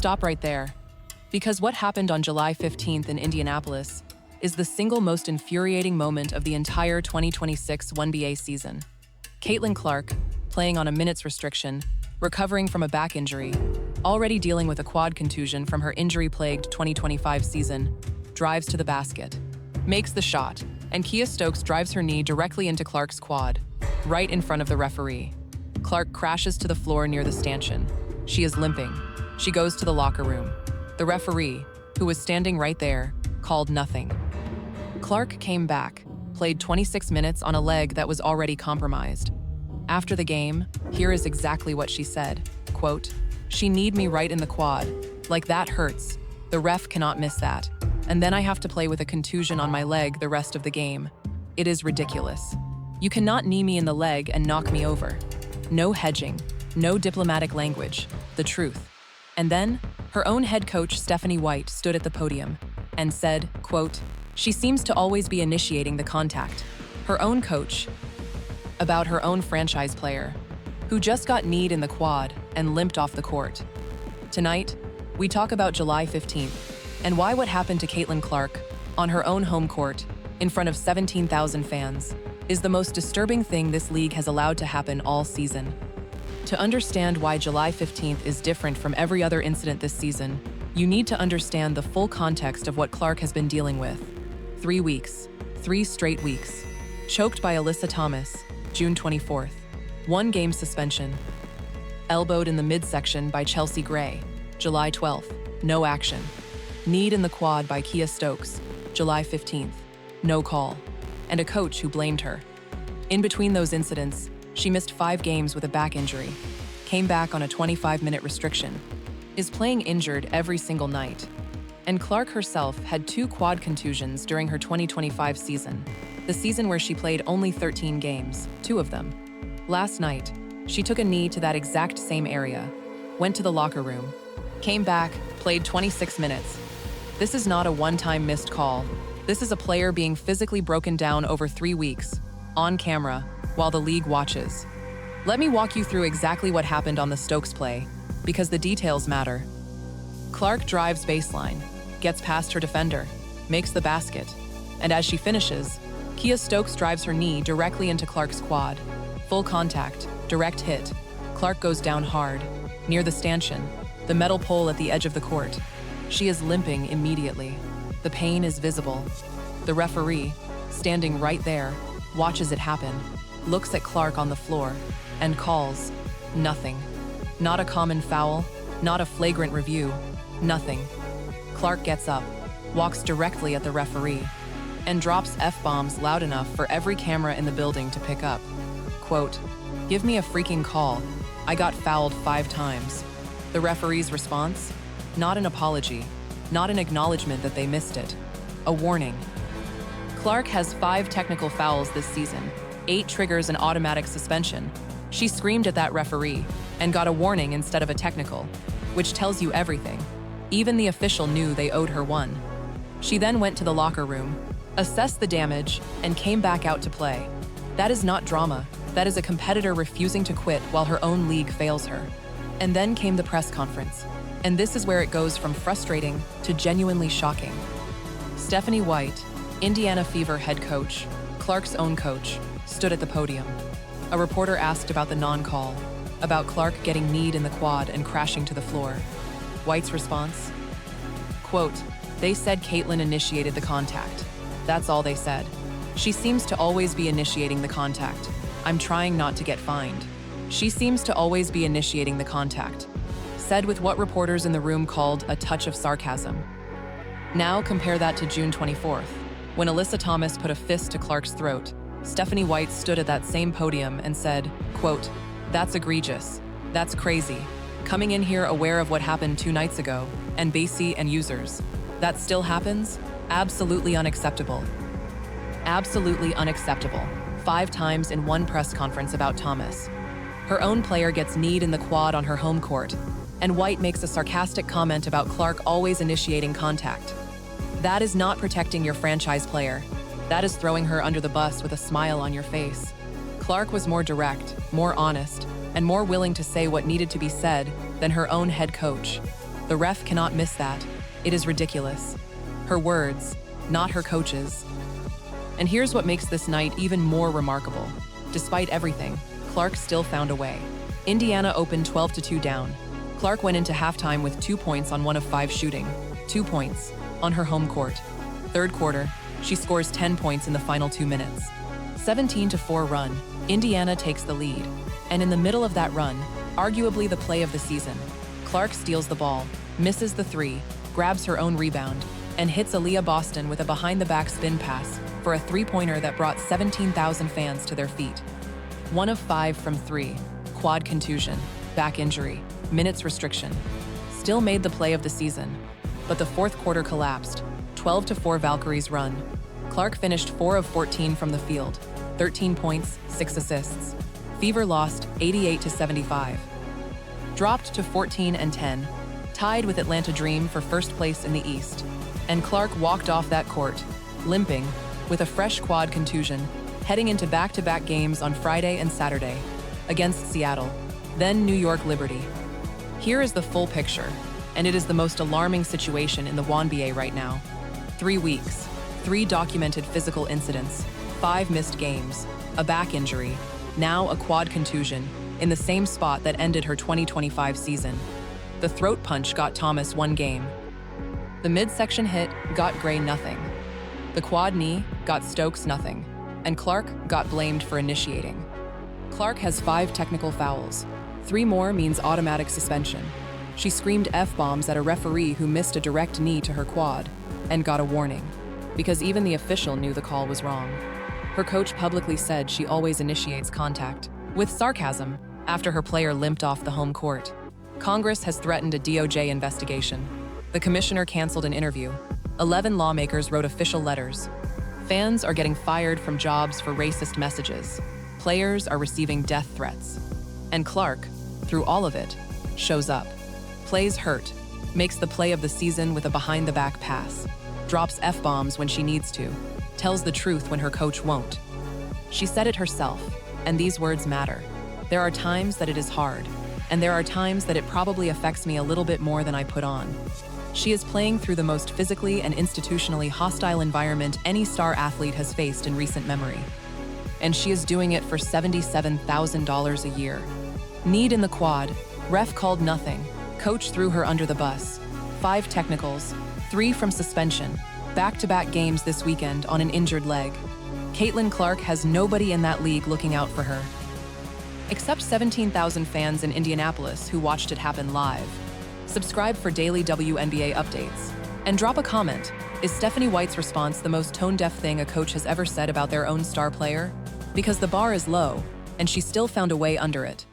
Stop right there. Because what happened on July 15th in Indianapolis is the single most infuriating moment of the entire 2026 WNBA season. Caitlin Clark, playing on a minutes restriction, recovering from a back injury, already dealing with a quad contusion from her injury-plagued 2025 season, drives to the basket, makes the shot, and Kia Stokes drives her knee directly into Clark's quad, right in front of the referee. Clark crashes to the floor near the stanchion. She is limping. She goes to the locker room. The referee, who was standing right there, called nothing. Clark came back, played 26 minutes on a leg that was already compromised. After the game, here is exactly what she said, quote, "She kneed me right in the quad. Like that hurts. The ref cannot miss that. And then I have to play with a contusion on my leg the rest of the game. It is ridiculous. You cannot knee me in the leg and knock me over. No hedging, no diplomatic language, the truth." And then, her own head coach Stephanie White stood at the podium and said, quote, "She seems to always be initiating the contact." Her own coach, about her own franchise player, who just got kneed in the quad and limped off the court. Tonight, we talk about July 15th and why what happened to Caitlin Clark on her own home court in front of 17,000 fans is the most disturbing thing this league has allowed to happen all season. To understand why July 15th is different from every other incident this season, you need to understand the full context of what Clark has been dealing with. 3 weeks, 3 straight weeks. Choked by Alyssa Thomas, June 24th. 1 game suspension. Elbowed in the midsection by Chelsea Gray, July 12th. No action. Kneed in the quad by Kia Stokes, July 15th. No call. And a coach who blamed her. In between those incidents, she missed 5 games with a back injury, came back on a 25-minute restriction, is playing injured every single night. And Clark herself had 2 quad contusions during her 2025 season, the season where she played only 13 games, 2 of them. Last night, she took a knee to that exact same area, went to the locker room, came back, played 26 minutes. This is not a one-time missed call. This is a player being physically broken down over 3 weeks, on camera, while the league watches. Let me walk you through exactly what happened on the Stokes play, because the details matter. Clark drives baseline, gets past her defender, makes the basket, and as she finishes, Kia Stokes drives her knee directly into Clark's quad. Full contact, direct hit. Clark goes down hard, near the stanchion, the metal pole at the edge of the court. She is limping immediately. The pain is visible. The referee, standing right there, watches it happen, looks at Clark on the floor, and calls nothing. Not a common foul, not a flagrant review, nothing. Clark gets up, walks directly at the referee, and drops F-bombs loud enough for every camera in the building to pick up. Quote, "Give me a freaking call. I got fouled 5 times. The referee's response? Not an apology, not an acknowledgement that they missed it. A warning. Clark has 5 technical fouls this season. 8 triggers an automatic suspension. She screamed at that referee and got a warning instead of a technical, which tells you everything. Even the official knew they owed her one. She then went to the locker room, assessed the damage, and came back out to play. That is not drama. That is a competitor refusing to quit while her own league fails her. And then came the press conference. And this is where it goes from frustrating to genuinely shocking. Stephanie White, Indiana Fever head coach, Clark's own coach, stood at the podium. A reporter asked about the non-call, about Clark getting kneed in the quad and crashing to the floor. White's response? Quote, "They said Caitlin initiated the contact. That's all they said. She seems to always be initiating the contact. I'm trying not to get fined. She seems to always be initiating the contact." Said with what reporters in the room called a touch of sarcasm. Now compare that to June 24th, when Alyssa Thomas put a fist to Clark's throat. Stephanie White stood at that same podium and said, quote, "That's egregious. That's crazy. Coming in here aware of what happened 2 nights ago, and Basie and users. That still happens? Absolutely unacceptable. Absolutely unacceptable." 5 times in one press conference about Thomas. Her own player gets kneed in the quad on her home court, and White makes a sarcastic comment about Clark always initiating contact. That is not protecting your franchise player. That is throwing her under the bus with a smile on your face. Clark was more direct, more honest, and more willing to say what needed to be said than her own head coach. The ref cannot miss that. It is ridiculous. Her words, not her coaches. And here's what makes this night even more remarkable. Despite everything, Clark still found a way. Indiana opened 12-2 down. Clark went into halftime with 2 points on 1 of 5 shooting. 2 points on her home court. Third quarter, she scores 10 points in the final 2 minutes. 17-4 run, Indiana takes the lead. And in the middle of that run, arguably the play of the season, Clark steals the ball, misses the 3, grabs her own rebound, and hits Aaliyah Boston with a behind-the-back spin pass for a 3-pointer that brought 17,000 fans to their feet. 1 of 5 from 3, quad contusion, back injury, minutes restriction. Still made the play of the season, but the fourth quarter collapsed. 12-4 Valkyries run. Clark finished 4 of 14 from the field, 13 points, 6 assists. Fever lost 88-75. Dropped to 14-10, tied with Atlanta Dream for first place in the East. And Clark walked off that court, limping, with a fresh quad contusion, heading into back-to-back games on Friday and Saturday, against Seattle, then New York Liberty. Here is the full picture, and it is the most alarming situation in the WNBA right now. 3 weeks, 3 documented physical incidents, 5 missed games, a back injury, now a quad contusion, in the same spot that ended her 2025 season. The throat punch got Thomas 1 game. The midsection hit got Gray nothing. The quad knee got Stokes nothing, and Clark got blamed for initiating. Clark has 5 technical fouls. 3 more means automatic suspension. She screamed F-bombs at a referee who missed a direct knee to her quad and got a warning, because even the official knew the call was wrong. Her coach publicly said she always initiates contact, with sarcasm, after her player limped off the home court. Congress has threatened a DOJ investigation. The commissioner canceled an interview. 11 lawmakers wrote official letters. Fans are getting fired from jobs for racist messages. Players are receiving death threats. And Clark, through all of it, shows up. Plays hurt, makes the play of the season with a behind-the-back pass, drops F-bombs when she needs to, tells the truth when her coach won't. She said it herself, and these words matter. There are times that it is hard, and there are times that it probably affects me a little bit more than I put on. She is playing through the most physically and institutionally hostile environment any star athlete has faced in recent memory. And she is doing it for $77,000 a year. Need in the quad, ref called nothing, coach threw her under the bus. 5 technicals, 3 from suspension, back-to-back games this weekend on an injured leg. Caitlin Clark has nobody in that league looking out for her. Except 17,000 fans in Indianapolis who watched it happen live. Subscribe for daily WNBA updates. And drop a comment. Is Stephanie White's response the most tone-deaf thing a coach has ever said about their own star player? Because the bar is low, and she still found a way under it.